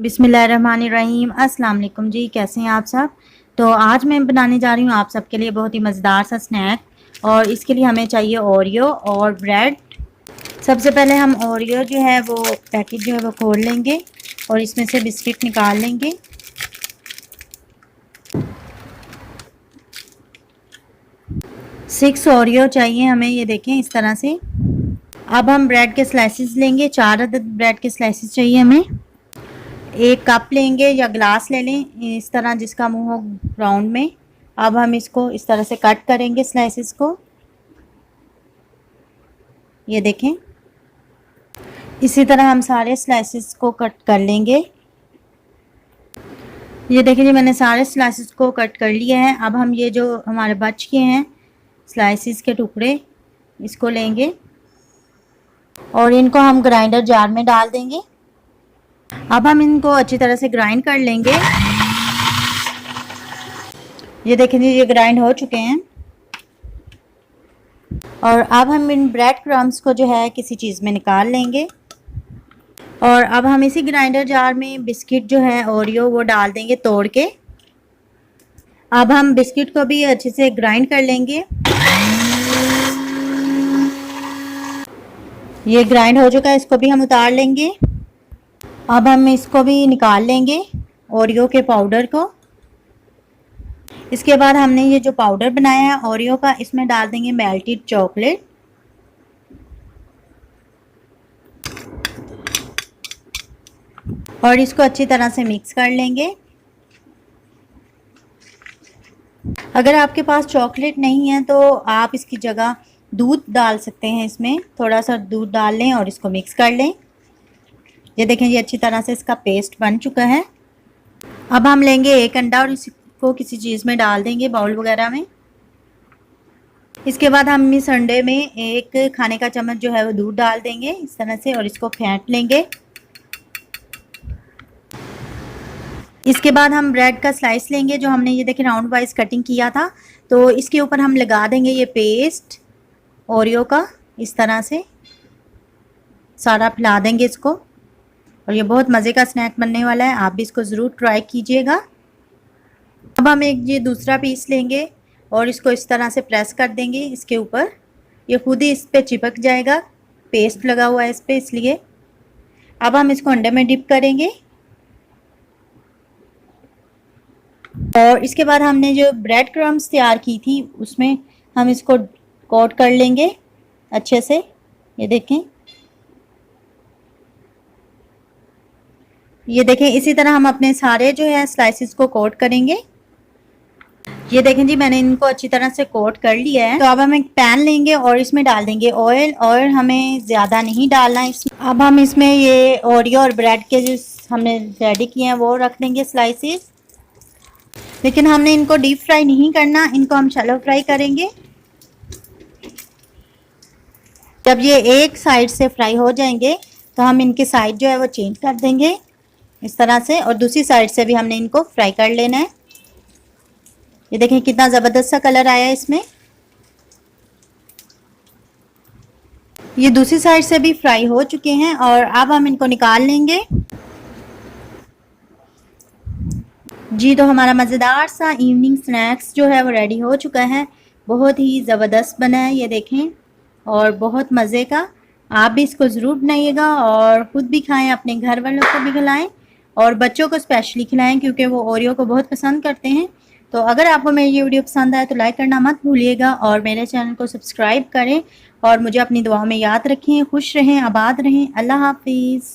बिस्मिल्लाहिर्रहमानिर्रहीम। अस्सलाम वालेकुम जी, कैसे हैं आप सब। तो आज मैं बनाने जा रही हूँ आप सबके लिए बहुत ही मज़ेदार सा स्नैक, और इसके लिए हमें चाहिए ओरियो और ब्रेड। सबसे पहले हम ओरियो जो है वो पैकेट जो है वो खोल लेंगे और इसमें से बिस्किट निकाल लेंगे। सिक्स ओरियो चाहिए हमें, ये देखें इस तरह से। अब हम ब्रेड के स्लाइसेस लेंगे, 4 अदद ब्रेड के स्लाइसेस चाहिए हमें। एक कप लेंगे या ग्लास ले लें इस तरह जिसका मुंह हो राउंड में। अब हम इसको इस तरह से कट करेंगे स्लाइसेस को, ये देखें। इसी तरह हम सारे स्लाइसेस को कट कर लेंगे। ये देखें जी, मैंने सारे स्लाइसेस को कट कर लिए हैं। अब हम ये जो हमारे बच गए हैं स्लाइसेस के टुकड़े, इसको लेंगे और इनको हम ग्राइंडर जार में डाल देंगे। अब हम इनको अच्छी तरह से ग्राइंड कर लेंगे। ये देखें जी, ये ग्राइंड हो चुके हैं। और अब हम इन ब्रेड क्रम्स को जो है किसी चीज़ में निकाल लेंगे। और अब हम इसी ग्राइंडर जार में बिस्किट जो है ओरियो वो डाल देंगे तोड़ के। अब हम बिस्किट को भी अच्छे से ग्राइंड कर लेंगे। ये ग्राइंड हो चुका है, इसको भी हम उतार लेंगे। अब हम इसको भी निकाल लेंगे ओरियो के पाउडर को। इसके बाद हमने ये जो पाउडर बनाया है ओरियो का, इसमें डाल देंगे मेल्टेड चॉकलेट। और इसको अच्छी तरह से मिक्स कर लेंगे। अगर आपके पास चॉकलेट नहीं है तो आप इसकी जगह दूध डाल सकते हैं। इसमें थोड़ा सा दूध डाल लें और इसको मिक्स कर लें। ये देखें, ये अच्छी तरह से इसका पेस्ट बन चुका है। अब हम लेंगे एक अंडा और इसको किसी चीज़ में डाल देंगे, बाउल वगैरह में। इसके बाद हम इस अंडे में एक खाने का चम्मच जो है वो दूध डाल देंगे इस तरह से, और इसको फेंट लेंगे। इसके बाद हम ब्रेड का स्लाइस लेंगे जो हमने ये देखें राउंड वाइज कटिंग किया था। तो इसके ऊपर हम लगा देंगे ये पेस्ट ओरियो का, इस तरह से सारा फैला देंगे इसको। और ये बहुत मज़े का स्नैक बनने वाला है, आप भी इसको ज़रूर ट्राई कीजिएगा। अब हम एक ये दूसरा पीस लेंगे और इसको इस तरह से प्रेस कर देंगे इसके ऊपर। ये खुद ही इस पर चिपक जाएगा, पेस्ट लगा हुआ है इस पर, इसलिए। अब हम इसको अंडे में डिप करेंगे। और इसके बाद हमने जो ब्रेड क्रम्स तैयार की थी उसमें हम इसको कोट कर लेंगे अच्छे से। ये देखें, ये देखें, इसी तरह हम अपने सारे जो है स्लाइसेस को कोट करेंगे। ये देखें जी, मैंने इनको अच्छी तरह से कोट कर लिया है। तो अब हम एक पैन लेंगे और इसमें डाल देंगे ऑयल। ऑयल हमें ज़्यादा नहीं डालना है इसमें। अब हम इसमें ये ओरियो और ब्रेड के जो हमने रेडी किए हैं वो रख देंगे स्लाइसेस। लेकिन हमने इनको डीप फ्राई नहीं करना, इनको हम शैलो फ्राई करेंगे। जब ये एक साइड से फ्राई हो जाएंगे तो हम इनकी साइड जो है वो चेंज कर देंगे इस तरह से, और दूसरी साइड से भी हमने इनको फ्राई कर लेना है। ये देखें कितना ज़बरदस्त सा कलर आया है इसमें। ये दूसरी साइड से भी फ्राई हो चुके हैं और अब हम इनको निकाल लेंगे। जी, तो हमारा मज़ेदार सा इवनिंग स्नैक्स जो है वो रेडी हो चुका है। बहुत ही ज़बरदस्त बना है, ये देखें, और बहुत मज़े का। आप भी इसको ज़रूर बनाइएगा और ख़ुद भी खाएं, अपने घर वालों को भी खिलाएं और बच्चों को स्पेशली खिलाएं क्योंकि वो ओरियो को बहुत पसंद करते हैं। तो अगर आपको मेरी ये वीडियो पसंद आए तो लाइक करना मत भूलिएगा और मेरे चैनल को सब्सक्राइब करें और मुझे अपनी दुआओं में याद रखें। खुश रहें, आबाद रहें। अल्लाह हाफिज़।